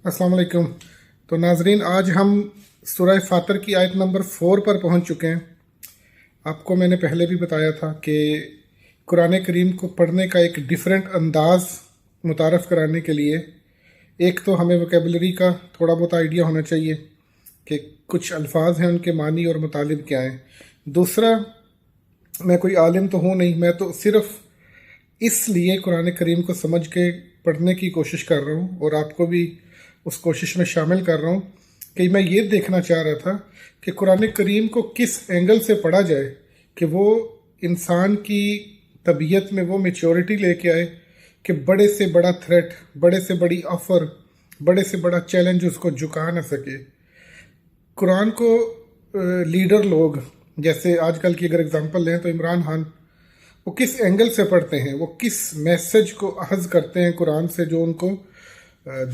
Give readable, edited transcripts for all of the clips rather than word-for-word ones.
अस्सलाम वालेकुम। तो नाजरीन, आज हम सूरह फातर की आयत नंबर 4 पर पहुंच चुके हैं। आपको मैंने पहले भी बताया था कि कुरान करीम को पढ़ने का एक डिफरेंट अंदाज मुतारफ़ कराने के लिए एक तो हमें वोकेबलरी का थोड़ा बहुत आइडिया होना चाहिए कि कुछ अल्फाज हैं, उनके मानी और मुतालिब क्या हैं। दूसरा, मैं कोई आलिम तो हूँ नहीं, मैं तो सिर्फ़ इसलिए कुरान करीम को समझ के पढ़ने की कोशिश कर रहा हूँ और आपको भी उस कोशिश में शामिल कर रहा हूँ कि मैं ये देखना चाह रहा था कि कुरान करीम को किस एंगल से पढ़ा जाए कि वो इंसान की तबीयत में वो मेच्योरिटी लेके आए कि बड़े से बड़ा थ्रेट, बड़े से बड़ी ऑफ़र, बड़े से बड़ा चैलेंज उसको झुका ना सके। कुरान को लीडर लोग, जैसे आजकल की अगर एग्जांपल लें तो इमरान खान, वो किस एंगल से पढ़ते हैं, वो किस मैसेज को अखज़ करते हैं कुरान से जो उनको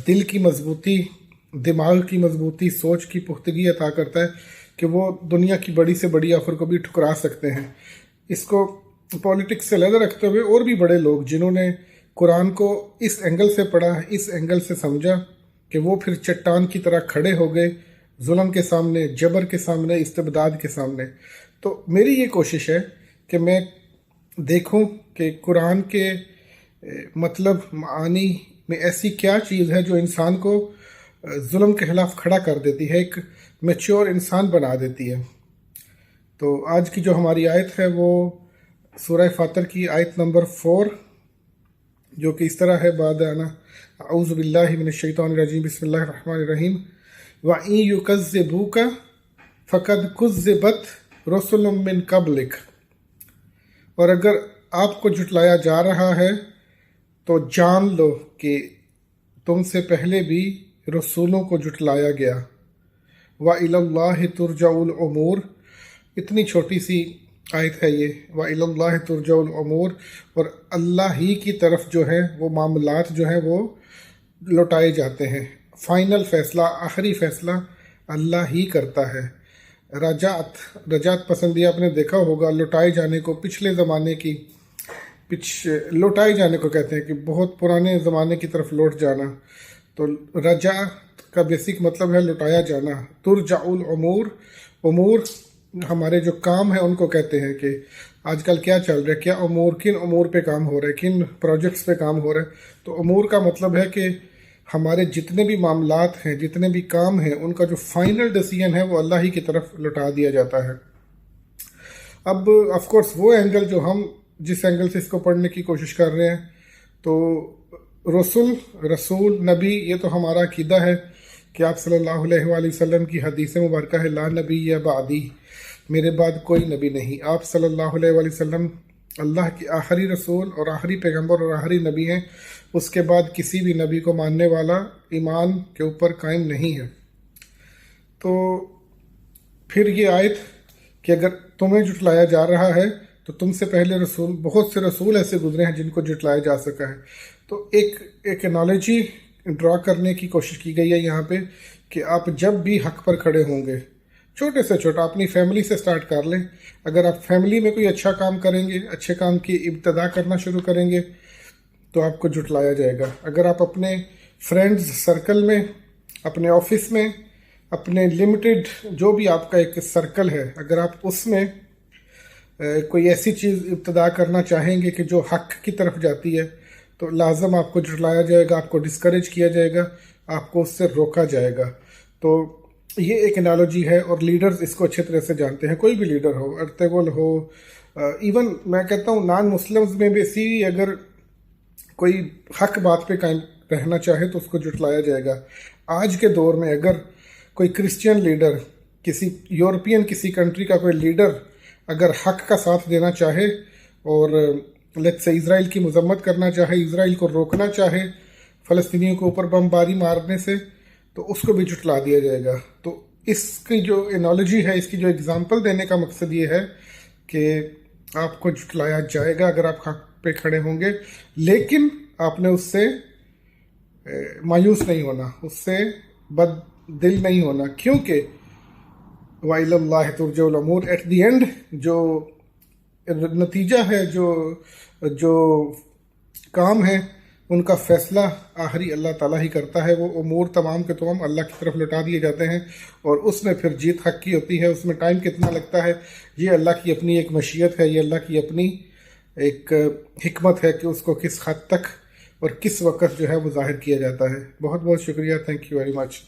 दिल की मजबूती, दिमाग की मजबूती, सोच की पुख्तगी अता करता है कि वो दुनिया की बड़ी से बड़ी ऑफ़र को भी ठुकरा सकते हैं। इसको पॉलिटिक्स से अलग रखते हुए और भी बड़े लोग जिन्होंने कुरान को इस एंगल से पढ़ा, इस एंगल से समझा कि वो फिर चट्टान की तरह खड़े हो गए जुल्म के सामने, जबर के सामने, इस्तिबदाद के सामने। तो मेरी ये कोशिश है कि मैं देखूं कि कुरान के मतलब मानी में ऐसी क्या चीज़ है जो इंसान को जुल्म के खिलाफ खड़ा कर देती है, एक मैच्योर इंसान बना देती है। तो आज की जो हमारी आयत है वो सूरह फातर की आयत नंबर 4, जो कि इस तरह है, बाद आना औज़ु बिल्लाहि मिनश शैतानिर रजीम, बिस्मिल्लाहिर रहमानिर रहीम, व इन युकज़्ज़िबूका फ़क़द कुज़्ज़िबत रुसुलुम मिन क़ब्लिक। और अगर आपको झुटलाया जा रहा है तो जान लो कि तुमसे पहले भी रसूलों को झुटलाया गया। व इलल्लाहि तुरजउल उमूर, इतनी छोटी सी आयत है ये, व इलल्लाहि तुरजउल उमूर, और अल्लाह ही की तरफ जो है वो मामलात जो है वो लौटाए जाते हैं। फ़ाइनल फ़ैसला, आखिरी फ़ैसला अल्लाह ही करता है। रजात पसंदिया आपने देखा होगा, लौटाए जाने को, पिछले ज़माने की लौटाए जाने को कहते हैं कि बहुत पुराने ज़माने की तरफ लौट जाना। तो रजा का बेसिक मतलब है लौटाया जाना। तुरजाउल उमूर, उमूर हमारे जो काम है उनको कहते हैं कि आजकल क्या चल रहा है, क्या उमूर, किन उमूर पे काम हो रहा है, किन प्रोजेक्ट्स पे काम हो रहा है। तो उमूर का मतलब है कि हमारे जितने भी मामलात हैं, जितने भी काम हैं, उनका जो फाइनल डिसीजन है वो अल्लाह ही की तरफ लौटा दिया जाता है। अब ऑफ कोर्स वो एंगल जो हम जिस एंगल से इसको पढ़ने की कोशिश कर रहे हैं, तो रसूल, नबी, ये तो हमारा अकीदा है कि आप सल्लल्लाहु अलैहि वसल्लम की हदीस मुबारक है, ला नबी या बादी, मेरे बाद कोई नबी नहीं। आप सल्लल्लाहु अलैहि वसल्लम अल्लाह के आखिरी रसूल और आखिरी पैगंबर और आखिरी नबी हैं। उसके बाद किसी भी नबी को मानने वाला ईमान के ऊपर कायम नहीं है। तो फिर ये आयत कि अगर तुम्हें जुटलाया जा रहा है तो तुमसे पहले रसूल, बहुत से रसूल ऐसे गुजरे हैं जिनको जुटलाया जा सका है। तो एक एनालॉजी ड्रा करने की कोशिश की गई है यहाँ पे कि आप जब भी हक पर खड़े होंगे, छोटे से छोटा, अपनी फैमिली से स्टार्ट कर लें। अगर आप फैमिली में कोई अच्छा काम करेंगे, अच्छे काम की इब्तदा करना शुरू करेंगे तो आपको जुटलाया जाएगा। अगर आप अपने फ्रेंड्स सर्कल में, अपने ऑफिस में, अपने लिमिटेड जो भी आपका एक सर्कल है, अगर आप उसमें कोई ऐसी चीज़ इब्तदा करना चाहेंगे कि जो हक की तरफ जाती है, तो लाजम आपको जुटलाया जाएगा, आपको डिस्करेज किया जाएगा, आपको उससे रोका जाएगा। तो ये एक एनालॉजी है और लीडर्स इसको अच्छे तरह से जानते हैं। कोई भी लीडर हो, अर्तगोल हो, इवन मैं कहता हूँ नॉन मुस्लिम्स में भी सी, अगर कोई हक बात पे कायम रहना चाहे तो उसको जुटलाया जाएगा। आज के दौर में अगर कोई क्रिश्चियन लीडर, किसी यूरोपियन किसी कंट्री का कोई लीडर अगर हक का साथ देना चाहे और लेट्स से इज़राइल की मजम्मत करना चाहे, इज़राइल को रोकना चाहे फ़लस्तीनियों के ऊपर बमबारी मारने से, तो उसको भी जुटला दिया जाएगा। तो इसकी जो एनालॉजी है, इसकी जो एग्जांपल देने का मकसद ये है कि आपको जुटलाया जाएगा अगर आप हक पे खड़े होंगे, लेकिन आपने उससे मायूस नहीं होना, उससे बददिल नहीं होना, क्योंकि वाइलल्लाहि तुरजउल उमूर, एट द एंड जो नतीजा है, जो काम है, ان کا فیصلہ آخری اللہ تعالیٰ ہی کرتا ہے. وہ امور تمام کے تمام اللہ کی طرف لوٹا دیے جاتے ہیں، اور اس میں پھر جیت حق کی ہوتی ہے. اس میں ٹائم کتنا لگتا ہے یہ اللہ کی اپنی ایک مشیت ہے، یہ اللہ کی اپنی ایک حکمت ہے کہ اس کو کس حد تک اور کس وقت جو ہے وہ ظاہر کیا جاتا ہے. بہت بہت شکریہ. Thank you very much.